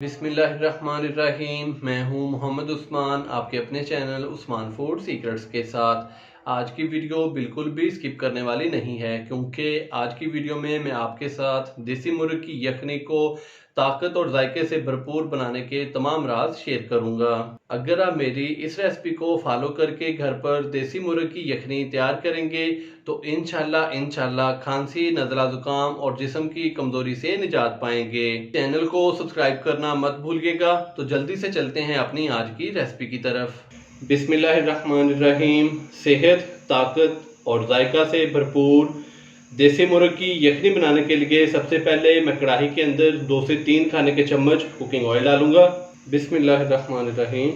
बिस्मिल्लाहिर्रहमानिर्रहीम। मैं हूं मोहम्मद उस्मान, आपके अपने चैनल उस्मान फूड सीक्रेट्स के साथ। आज की वीडियो बिल्कुल भी स्किप करने वाली नहीं है, क्योंकि आज की वीडियो में मैं आपके साथ देसी मुर्ग की यखनी को ताकत और जायके से भरपूर बनाने के तमाम राज शेयर करूंगा। अगर आप मेरी इस रेसिपी को फॉलो करके घर पर देसी मुर्ग की यखनी तैयार करेंगे तो इंशाल्लाह खांसी, नज़ला, जुकाम और जिस्म की कमजोरी से निजात पाएंगे। चैनल को सब्सक्राइब करना मत भूलिएगा। तो जल्दी से चलते हैं अपनी आज की रेसिपी की तरफ। बिस्मिल्लाहिर्रहमानिर्रहीम। सेहत, ताकत और जायका से भरपूर देसी मुर्ग की यखनी बनाने के लिए सबसे पहले मैं कढ़ाई के अंदर 2 से 3 खाने के चम्मच कुकिंग ऑयल डालूंगा। बिस्मिल्लाहिर्रहमानिर्रहीम।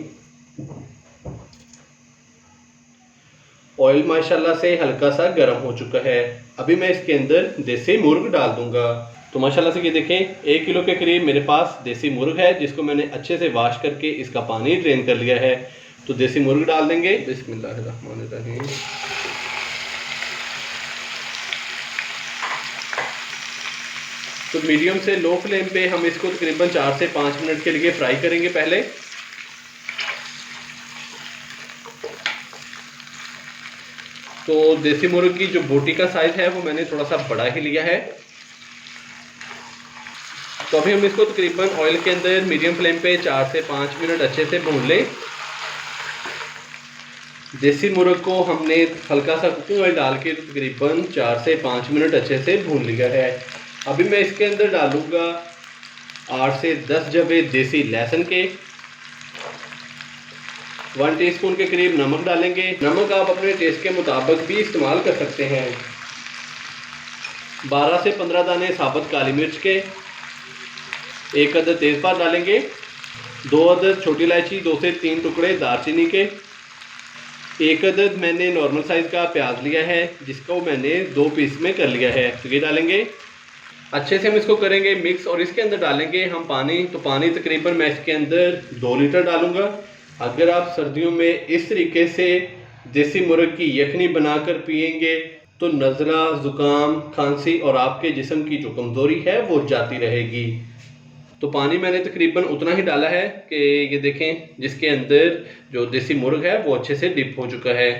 ऑयल माशाल्लाह से हल्का सा गर्म हो चुका है। अभी मैं इसके अंदर देसी मुर्ग डाल दूंगा। तो माशाल्लाह से ये देखें, 1 किलो के करीब मेरे पास देसी मुर्ग है, जिसको मैंने अच्छे से वॉश करके इसका पानी ड्रेन कर लिया है। तो देसी मुर्ग डाल देंगे। बिस्मिल्लाहिर्रहमानिर्रहीम। तो मीडियम से लो फ्लेम पे हम इसको तकरीबन 4 से 5 मिनट के लिए फ्राई करेंगे पहले। तो देसी मुर्ग की जो बोटी का साइज है वो मैंने थोड़ा सा बड़ा ही लिया है। तो अभी हम इसको तकरीबन ऑयल के अंदर मीडियम फ्लेम पे 4 से 5 मिनट अच्छे से भून लें। देसी मुर्ग को हमने हल्का सा कुकिंग ऑयल डाल के तकरीबन 4 से 5 मिनट अच्छे से भून लिया है। अभी मैं इसके अंदर डालूंगा 8 से 10 जवे देसी लहसुन के। 1 टीस्पून के करीब नमक डालेंगे। नमक आप अपने टेस्ट के मुताबिक भी इस्तेमाल कर सकते हैं। 12 से 15 दाने साबुत काली मिर्च के। 1 अदद तेज़पात डालेंगे। 2 अदद छोटी इलायची, 2 से 3 टुकड़े दालचीनी के। 1 अदद मैंने नॉर्मल साइज़ का प्याज लिया है, जिसको मैंने 2 पीस में कर लिया है। तो ये डालेंगे। अच्छे से हम इसको करेंगे मिक्स और इसके अंदर डालेंगे हम पानी। तो पानी तकरीबन मैं इसके अंदर 2 लीटर डालूंगा। अगर आप सर्दियों में इस तरीके से देसी मुर्ग की यखनी बनाकर पिएंगे तो नज़ला, ज़ुकाम, खांसी और आपके जिस्म की जो कमज़ोरी है वो जाती रहेगी। तो पानी मैंने तकरीबन उतना ही डाला है कि ये देखें, जिसके अंदर जो देसी मुर्ग है वो अच्छे से डिप हो चुका है।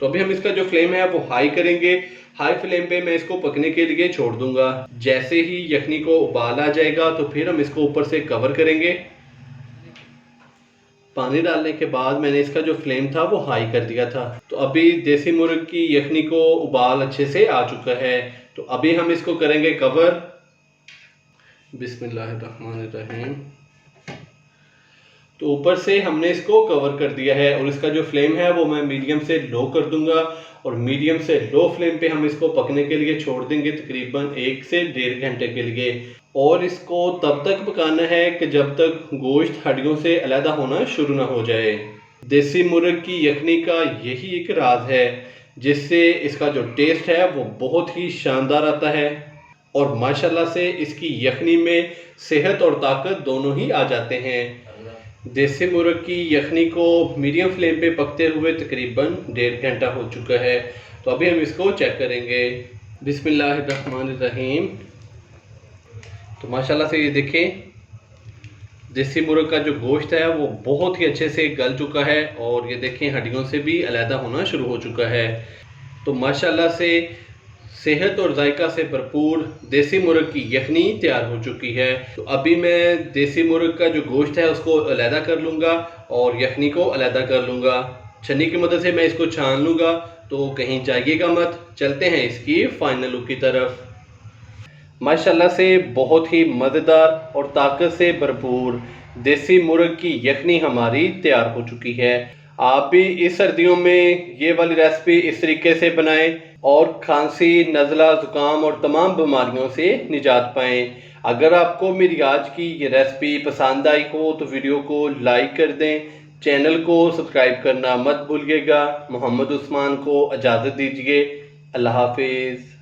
तो अभी हम इसका जो फ्लेम है वो हाई करेंगे। हाई फ्लेम पे मैं इसको पकने के लिए छोड़ दूंगा। जैसे ही यखनी को उबाल आ जाएगा तो फिर हम इसको ऊपर से कवर करेंगे। पानी डालने के बाद मैंने इसका जो फ्लेम था वो हाई कर दिया था। तो अभी देसी मुर्ग की यखनी को उबाल अच्छे से आ चुका है। तो अभी हम इसको करेंगे कवर। बिस्मिल्लाहिर्रहमानिर्रहीम। तो ऊपर से हमने इसको कवर कर दिया है और इसका जो फ्लेम है वो मैं मीडियम से लो कर दूंगा और मीडियम से लो फ्लेम पे हम इसको पकने के लिए छोड़ देंगे तकरीबन 1 से 1.5 घंटे के लिए। और इसको तब तक पकाना है कि जब तक गोश्त हड्डियों से अलग होना शुरू ना हो जाए। देसी मुर्ग की यखनी का यही एक राज है, जिससे इसका जो टेस्ट है वो बहुत ही शानदार आता है और माशाल्लाह से इसकी यखनी में सेहत और ताकत दोनों ही आ जाते हैं। देसी मुर्ग की यखनी को मीडियम फ्लेम पे पकते हुए तकरीबन 1.5 घंटा हो चुका है। तो अभी हम इसको चेक करेंगे। बिस्मिल्लाहिर्रहमानिर्रहीम। तो माशाल्लाह से ये देखें, देसी मुर्ग का जो गोश्त है वो बहुत ही अच्छे से गल चुका है और ये देखें हड्डियों से भी अलहदा होना शुरू हो चुका है। तो माशाल्लाह से सेहत और जायका से भरपूर देसी मुर्ग की यखनी तैयार हो चुकी है। तो अभी मैं देसी मुर्ग का जो गोश्त है उसको अलहदा कर लूँगा और यखनी को अलहदा कर लूँगा। छन्नी की मदद से मैं इसको छान लूँगा। तो कहीं जाइएगा मत, चलते हैं इसकी फाइनल लुक की तरफ। माशाल्लाह से बहुत ही मज़ेदार और ताकत से भरपूर देसी मुर्ग की यखनी हमारी तैयार हो चुकी है। आप भी इस सर्दियों में ये वाली रेसिपी इस तरीके से बनाएं और खांसी, नज़ला, ज़ुकाम और तमाम बीमारियों से निजात पाएं। अगर आपको मेरी आज की ये रेसिपी पसंद आई हो तो वीडियो को लाइक कर दें। चैनल को सब्सक्राइब करना मत भूलिएगा। मोहम्मद उस्मान को इजाज़त दीजिए। अल्लाह हाफिज़।